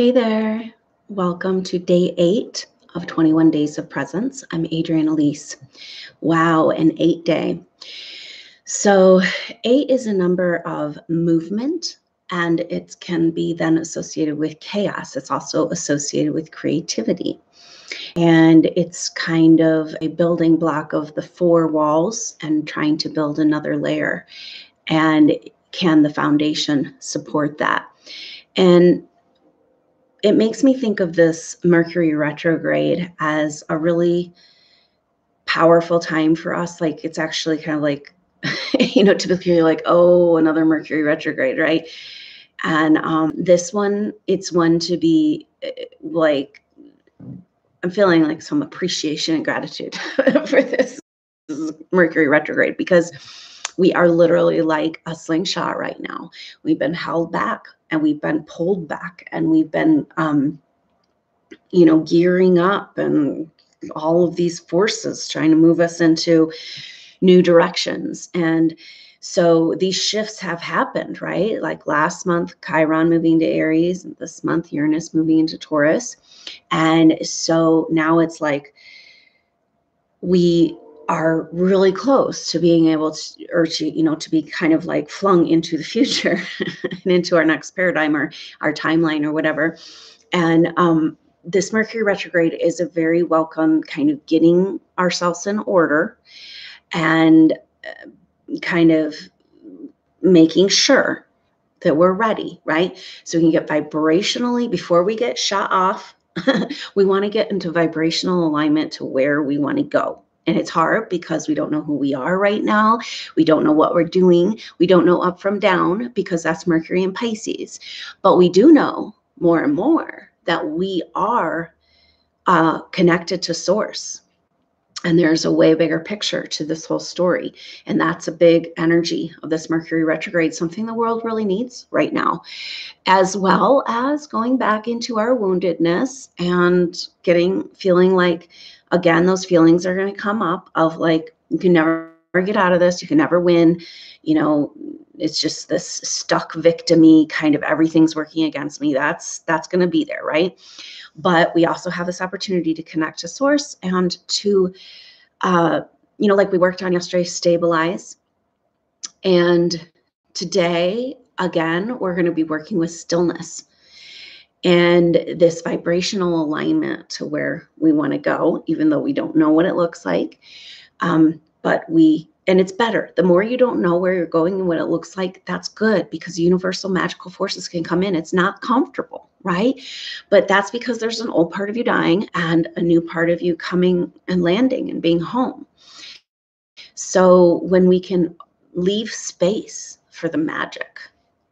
Hey there. Welcome to day 8 of 21 Days of Presence. I'm Adrienne Elise. Wow, an 8 day. So 8 is a number of movement, and it can be then associated with chaos. It's also associated with creativity. And it's kind of a building block of the 4 walls and trying to build another layer. And can the foundation support that? And it makes me think of this Mercury retrograde as a really powerful time for us. Like, it's actually kind of like, typically you're like, oh, another Mercury retrograde, right? And this one, it's one to be like, I'm feeling like some appreciation and gratitude for this Mercury retrograde, because we are literally like a slingshot right now. We've been held back and we've been pulled back, and we've been gearing up, and all of these forces trying to move us into new directions. And so these shifts have happened, right? Like last month, Chiron moving to Aries, and this month, Uranus moving into Taurus. And so now it's like we are really close to being able to, or to be kind of like flung into the future and into our next paradigm or our timeline or whatever. And this Mercury retrograde is a very welcome kind of getting ourselves in order and kind of making sure that we're ready, right? So we can get vibrationally, before we get shot off, we want to get into vibrational alignment to where we want to go. And it's hard because we don't know who we are right now. We don't know what we're doing. We don't know up from down, because that's Mercury in Pisces. But we do know more and more that we are connected to Source. And there's a way bigger picture to this whole story. And that's a big energy of this Mercury retrograde, something the world really needs right now, as well as going back into our woundedness and feeling like, again, those feelings are going to come up of like, you can never get out of this. You can never win. It's just this stuck victim-y kind of, everything's working against me. That's going to be there, right? But we also have this opportunity to connect to Source and to, like we worked on yesterday, stabilize. And today, again, we're going to be working with stillness and this vibrational alignment to where we want to go, even though we don't know what it looks like. And it's better. The more you don't know where you're going and what it looks like, that's good, because universal magical forces can come in. It's not comfortable, right? But that's because there's an old part of you dying and a new part of you coming and landing and being home. So when we can leave space for the magic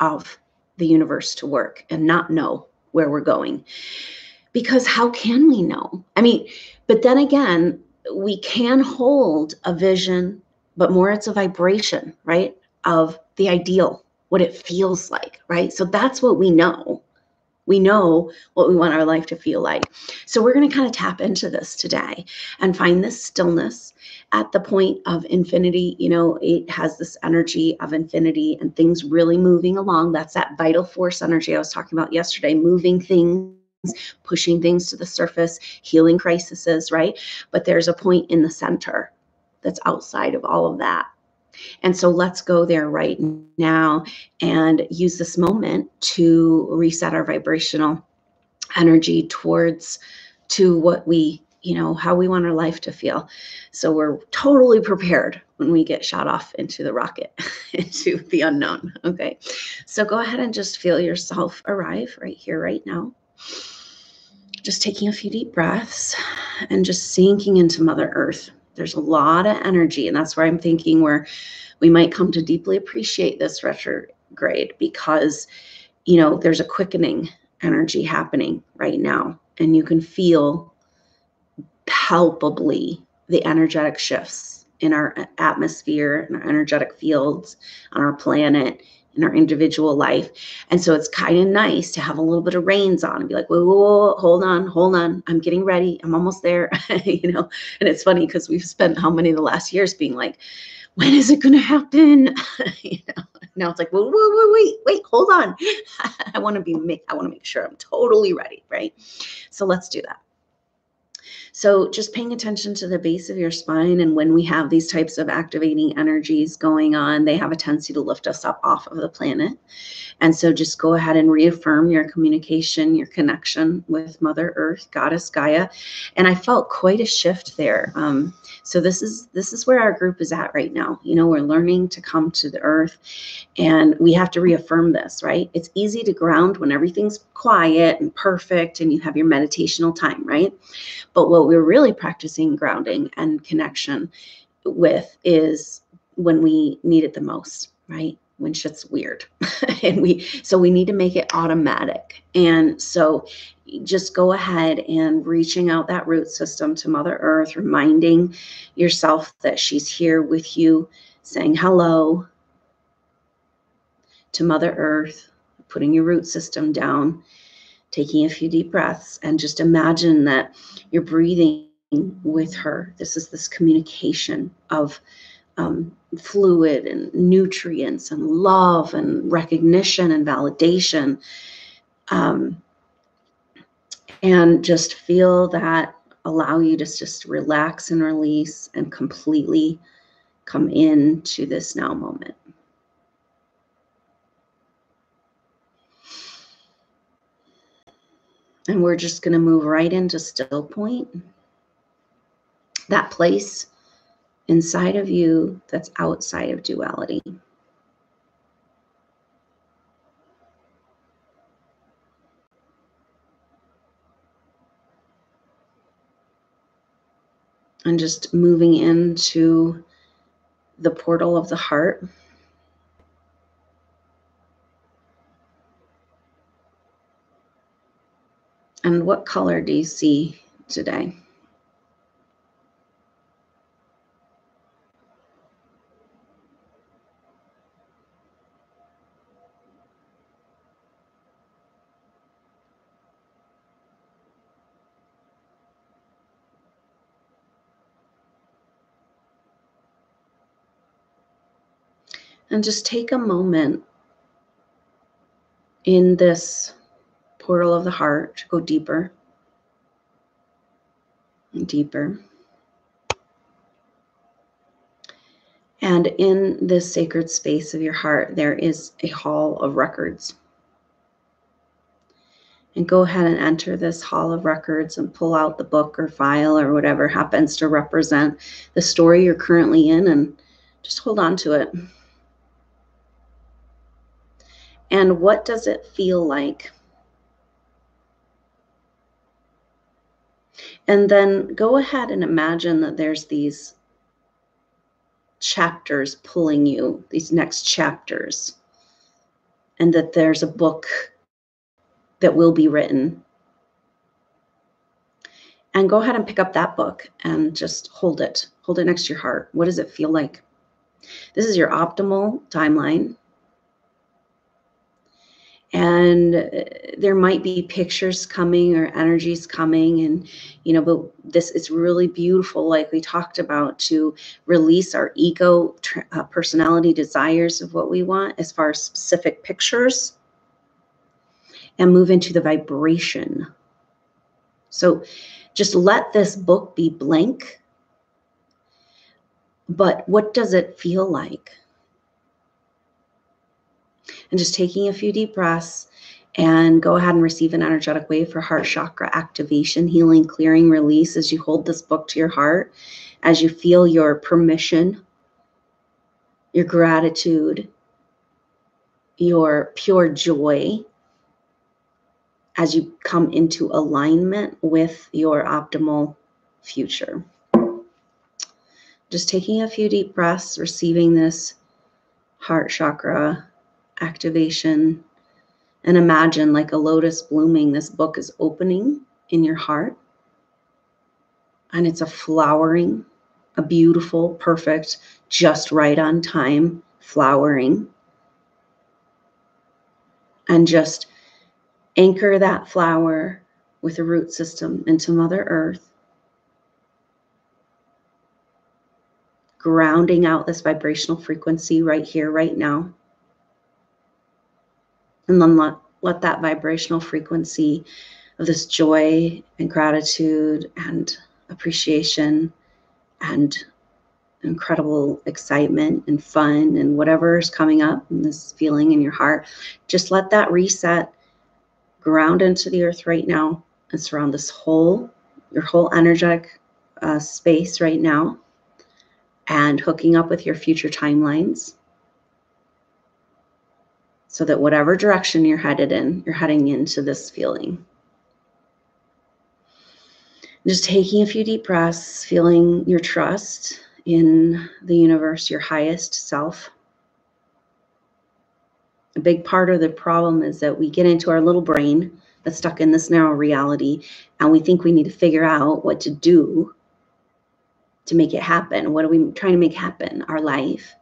of the universe to work and not know where we're going, because how can we know? But then again, we can hold a vision, but more it's a vibration, right? Of the ideal, what it feels like, right? So that's what we know. We know what we want our life to feel like. So we're going to kind of tap into this today and find this stillness at the point of infinity. It has this energy of infinity and things really moving along. That's that vital force energy I was talking about yesterday, moving things, pushing things to the surface, healing crises, right? But there's a point in the center that's outside of all of that. And so let's go there right now and use this moment to reset our vibrational energy to what we, how we want our life to feel. So we're totally prepared when we get shot off into the rocket, into the unknown. Okay. So go ahead and just feel yourself arrive right here, right now. Just taking a few deep breaths and just sinking into Mother Earth. There's a lot of energy, and that's where I'm thinking we might come to deeply appreciate this retrograde, because, there's a quickening energy happening right now, and you can feel palpably the energetic shifts in our atmosphere, in our energetic fields, on our planet, in our individual life. And so it's kind of nice to have a little bit of reins on and be like, whoa, hold on. I'm getting ready. I'm almost there, And it's funny because we've spent how many of the last years being like, when is it going to happen? You know, now it's like, well, wait, hold on. I want to make sure I'm totally ready, right? So let's do that. So just paying attention to the base of your spine, and when we have these types of activating energies going on, they have a tendency to lift us up off of the planet. And so just go ahead and reaffirm your communication, your connection with Mother Earth, Goddess Gaia. And I felt quite a shift there. So this is where our group is at right now. You know, we're learning to come to the earth, and we have to reaffirm this, right? It's easy to ground when everything's quiet and perfect and you have your meditational time, right? But what we're really practicing grounding and connection with is when we need it the most, right? When shit's weird. And we need to make it automatic. And so just go ahead and reaching out that root system to Mother Earth, reminding yourself that she's here with you, saying hello to Mother Earth, putting your root system down, taking a few deep breaths, and just imagine that you're breathing with her. This communication of fluid and nutrients and love and recognition and validation. And just feel that allow you to just relax and release and completely come into this now moment. And we're just going to move right into still point, that place inside of you that's outside of duality. And just moving into the portal of the heart. And what color do you see today? And just take a moment in this portal of the heart to go deeper and deeper. And in this sacred space of your heart, there is a hall of records. And go ahead and enter this hall of records and pull out the book or file or whatever happens to represent the story you're currently in, and just hold on to it. And what does it feel like? And then go ahead and imagine that there's these chapters pulling you, these next chapters, and that there's a book that will be written. And go ahead and pick up that book and just hold it next to your heart. What does it feel like? This is your optimal timeline. And there might be pictures coming or energies coming, and but this is really beautiful, like we talked about, to release our ego personality desires of what we want as far as specific pictures, and move into the vibration. So just let this book be blank, but what does it feel like? And just taking a few deep breaths, and go ahead and receive an energetic wave for heart chakra activation, healing, clearing, release as you hold this book to your heart, as you feel your permission, your gratitude, your pure joy, as you come into alignment with your optimal future. Just taking a few deep breaths, receiving this heart chakra activation. And imagine, like a lotus blooming, this book is opening in your heart. And it's a flowering, a beautiful, perfect, just right on time flowering. And just anchor that flower with a root system into Mother Earth. grounding out this vibrational frequency right here, right now. And then let that vibrational frequency of this joy and gratitude and appreciation and incredible excitement and fun and whatever is coming up and this feeling in your heart, just let that reset, ground into the earth right now and surround your whole energetic space right now, and hooking up with your future timelines so that whatever direction you're headed in, you're heading into this feeling. Just taking a few deep breaths, feeling your trust in the universe, your highest self. A big part of the problem is that we get into our little brain that's stuck in this narrow reality, and we think we need to figure out what to do to make it happen. What are we trying to make happen? Our life.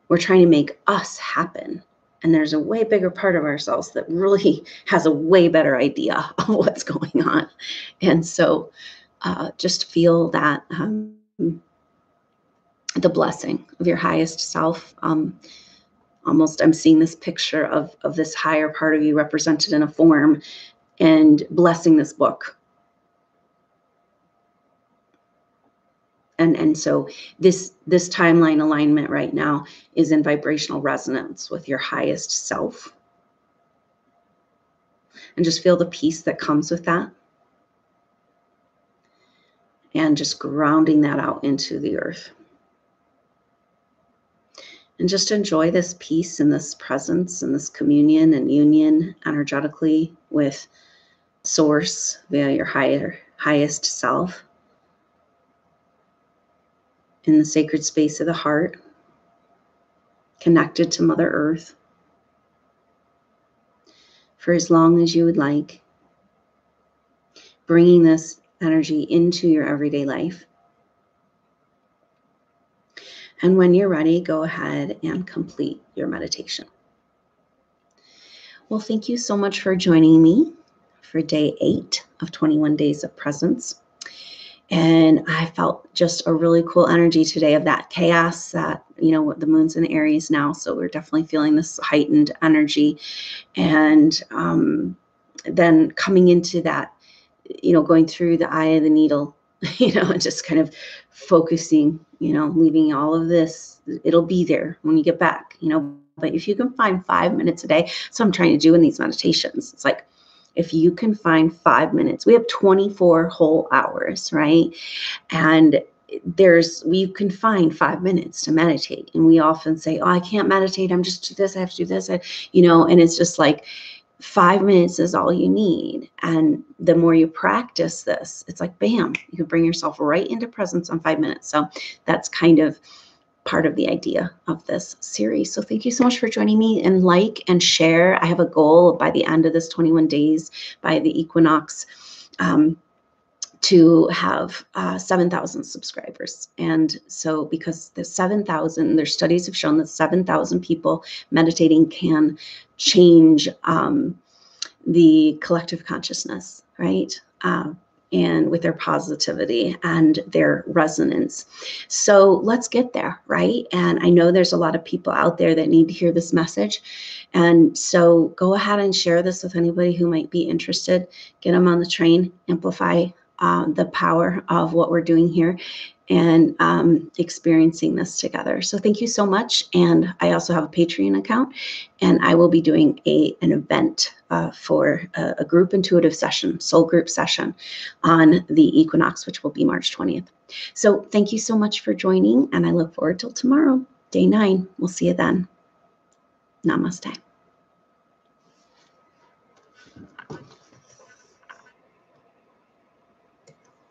We're trying to make us happen. And there's a way bigger part of ourselves that really has a way better idea of what's going on. And so just feel that the blessing of your highest self. Almost I'm seeing this picture of this higher part of you represented in a form and blessing this book. And so this timeline alignment right now is in vibrational resonance with your highest self. And just feel the peace that comes with that. And just grounding that out into the earth. And just enjoy this peace and this presence and this communion and union energetically with Source via your highest self. In the sacred space of the heart, connected to Mother Earth for as long as you would like, bringing this energy into your everyday life. And when you're ready, go ahead and complete your meditation. Well, thank you so much for joining me for day 8 of 21 Days of Presence. And I felt just a really cool energy today of that chaos that, the moon's in Aries now. So we're definitely feeling this heightened energy. And then coming into that, going through the eye of the needle, and just kind of focusing, leaving all of this, it'll be there when you get back, but if you can find 5 minutes a day, so I'm trying to do in these meditations, it's like, if you can find 5 minutes, we have 24 whole hours, right? And we can find 5 minutes to meditate. And we often say, oh, I can't meditate. I'm just do this. I have to do this. And it's just like 5 minutes is all you need. And the more you practice this, it's like, bam, you can bring yourself right into presence on 5 minutes. So that's kind of part of the idea of this series. So thank you so much for joining me, and like and share. I have a goal by the end of this 21 days by the equinox to have 7,000 subscribers. And so because the 7,000, their studies have shown that 7,000 people meditating can change the collective consciousness, right? And with their positivity and their resonance. So let's get there, right? And I know there's a lot of people out there that need to hear this message. And so go ahead and share this with anybody who might be interested. Get them on the train, amplify the power of what we're doing here and experiencing this together. So thank you so much. And I also have a Patreon account, and I will be doing an event for a group intuitive session, soul group session on the equinox, which will be March 20th. So thank you so much for joining, and I look forward till tomorrow, day 9. We'll see you then. Namaste.